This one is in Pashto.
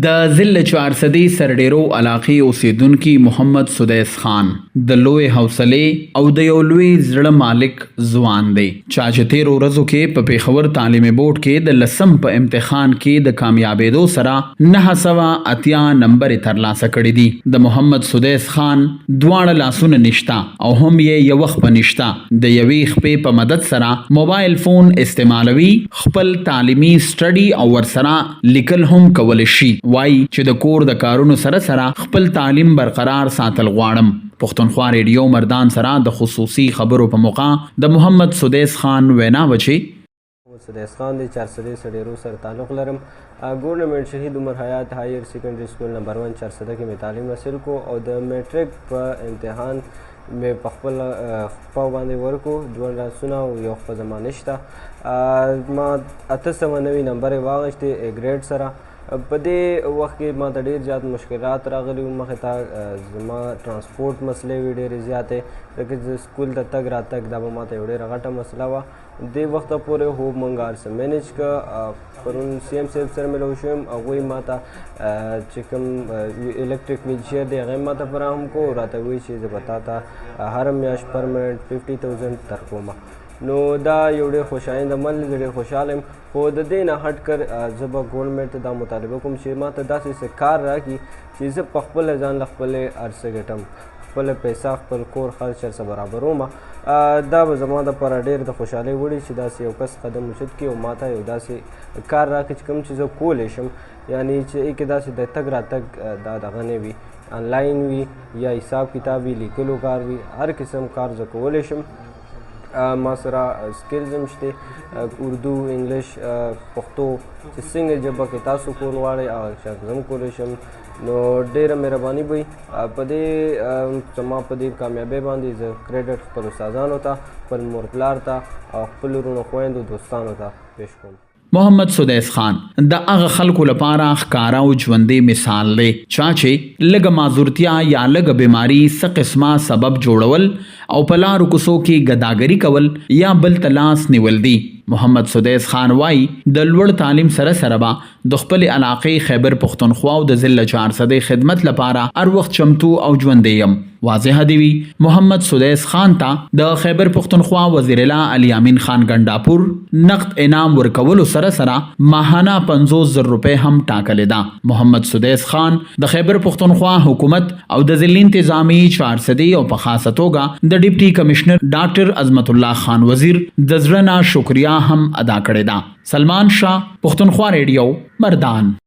د ضلع چارسدي سرډیرو علاقې اوسیدونکي محمد سدیس خان د لوی حوصلې او د یو لوی زړه مالک ځوان دی چا چې تیرو ورځو کې په پیښور تعلیمي بورډ کې د لسم په امتحان کې د کامیابېدو سره 980 نمبر ترلاسه کړي دي. د محمد سدیس خان دواړه لاسونه نشتا او هم یې یو وخت نشتا. د یوې خپې په مدد سره موبایل فون استعمالوي، خپل تعلیمي سټډي او ورسره لیکل هم کول شي. وای چې د کور د کارونو سره سره خپل تعلیم برقرار ساتل غواړم. پښتونخوا ریډیو مردان سره د خصوصي خبرو په موقع د محمد سدیس خان وینا وچی سدیس خان د چارسدي سړیرو سره تعلق لرم. ګورنمنٹ شهید عمر حیات هایر سیکنډري سکول نمبر 1 چارسده کې مې تعلیم حاصل کو او د میټرک په امتحان مې په خپل خپه باندې ورکو. دوه لاسونه او یو خپه زما نشته. ما 890 نمبر یې واغېستې A ګریډ سره. په دې وخت کې ما ته ډېر زیات مشکلات راغلي وو. مخې ته زما ټرانسپورټ مسلې وې ډېرې زیاتې، ځکه چې سکول ته تګ راتګ دا به ما ته یو ډېره غټه مسله وه. دې وخته پورې خوب موږ هر څه مینج کړه. پرون CM صاحب سره مې لو شوم، هغوی ما ته چې کوم الکټریک ویلچیر دی هغه ما ته فراهم کو. راته وایي چې زه به تا ته هره میاشت پرمنټ 50,000 درکوم. نو دا یو ډېر خوشاینده عمل دی، زه ډېر خوشحاله یم. خو د دې نه هټ کر زه به ګورنمنټ ته دا مطالبه کوم چې ما ته داسې څه کار راکړي چې زه په خپله ځان له خپلې هر څه ګټم، خپله پیسه خپل کور خرچ هر څه برابروم. دا به زما دپاره ډېر د خوشحالۍ وړي چې داسې یو کس قدم اوچت کړي او ما ته یو داسې کار راکړي چې کوم چې زه کولی شم، یعنی چې کې داسې د تګ راتګ دا دغه نه وي، آنلاین وي یا حساب کتاب وي، لیکلو کار وي، هر قسم کار زه کولی شم. ما سره سکلز هم شته، اردو، انګلیش، پښتو، چې څنګه ژبه کې تاسو کول غواړئ هغه شان زه هم کولی شم. نو ډېره مهرباني به وي په دې زما په دې کامیابۍ باندې. زه کریډټ خپل استادانو ته، خپل مور پلار ته او خپل ورونو خویندو دوستانو ته پیش کوم. محمد سدیس خان د هغه خلکو لپاره ښکارا او ژوندی مثال دی چا چې لږه معذورتیا یا لږه بیماری څه قسمه سبب جوړول او په لارو کوڅو کې ګداګري کول یا بل ته لاس نیول دي. محمد سدیس خان وای د لوړ تعلیم سره سره به د خپل علاقې خیبر پښتونخوا او د ضلع چارسدي خدمت لپاره هر وخت چمتو او ژوندی یم. واضح دی وی محمد سدیس خان ته د خیبر پښتونخوا وزیر اعلی علي امین خان ګنڈاپور نقد انعام ورکولو سره سره ماهانه 50,000 روپۍ هم ټاکلې ده. محمد سدیس خان د خیبر پښتونخوا حکومت او د ضلع انتظامی چارسدي او په خاصه توګه د ډیپټي کمشنر ډاکټر عظمت الله خان وزیر د زړه نه شکریا هم ادا کړې ده. سلمان شاه، پښتونخوا ریډیو، مردان.